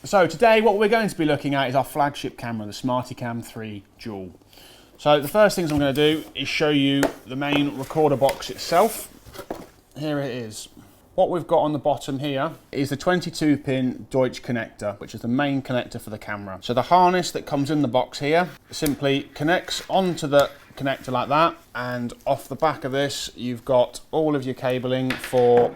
So today what we're going to be looking at is our flagship camera, the SmartyCam 3 Dual. So the first things I'm going to do is show you the main recorder box itself. Here it is. What we've got on the bottom here is the 22-pin Deutsch connector, which is the main connector for the camera. So the harness that comes in the box here simply connects onto the connector like that, and off the back of this you've got all of your cabling for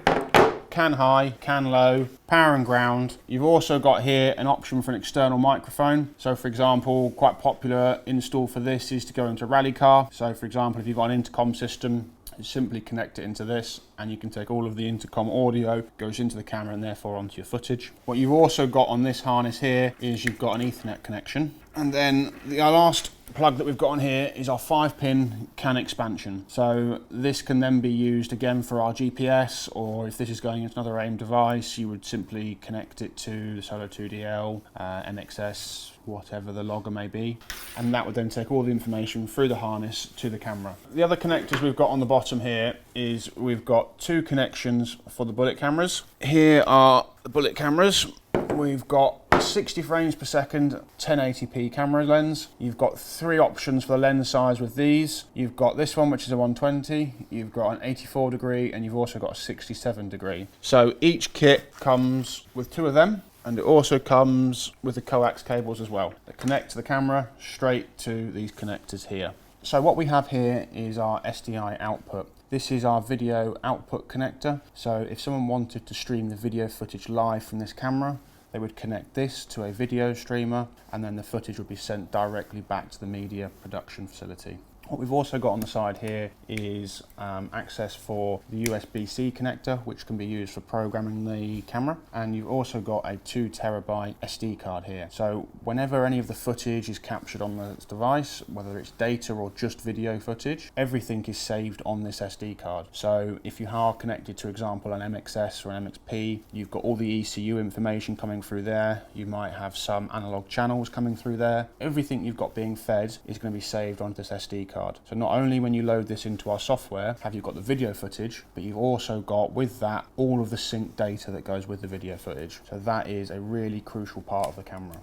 can high, can low, power and ground. You've also got here an option for an external microphone. So for example, quite popular install for this is to go into a rally car. So for example, if you've got an intercom system, you simply connect it into this and you can take all of the intercom audio, goes into the camera and therefore onto your footage. What you've also got on this harness here is you've got an Ethernet connection. And then our last plug that we've got on here is our 5-pin CAN expansion. So this can then be used again for our GPS, or if this is going into another AIM device, you would simply connect it to the Solo 2DL, MXS, whatever the logger may be, and that would then take all the information through the harness to the camera. The other connectors we've got on the bottom here is we've got 2 connections for the bullet cameras. Here are the bullet cameras. We've got 60 frames per second 1080p camera lens. You've got 3 options for the lens size with these. You've got this one, which is a 120, you've got an 84 degree, and you've also got a 67 degree. So each kit comes with 2 of them, and it also comes with the coax cables as well that connect to the camera straight to these connectors here. So what we have here is our SDI output. This is our video output connector. So if someone wanted to stream the video footage live from this camera, they would connect this to a video streamer, and then the footage would be sent directly back to the media production facility. What we've also got on the side here is access for the USB-C connector, which can be used for programming the camera. And you've also got a 2 terabyte SD card here. So whenever any of the footage is captured on the device, whether it's data or just video footage, everything is saved on this SD card. So if you are connected to, example, an MXS or an MXP, you've got all the ECU information coming through there. You might have some analog channels coming through there. Everything you've got being fed is going to be saved onto this SD card. So not only when you load this into our software have you got the video footage, but you've also got with that all of the sync data that goes with the video footage. So that is a really crucial part of the camera.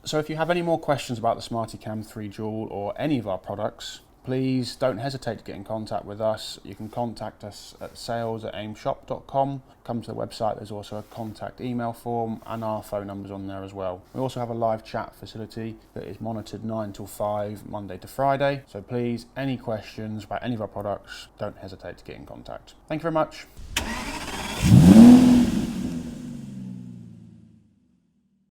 So if you have any more questions about the SmartyCam 3 Dual or any of our products, please don't hesitate to get in contact with us. You can contact us at sales@aimshop.com. Come to the website, there's also a contact email form and our phone numbers on there as well. We also have a live chat facility that is monitored 9 till 5, Monday to Friday. So please, any questions about any of our products, don't hesitate to get in contact. Thank you very much.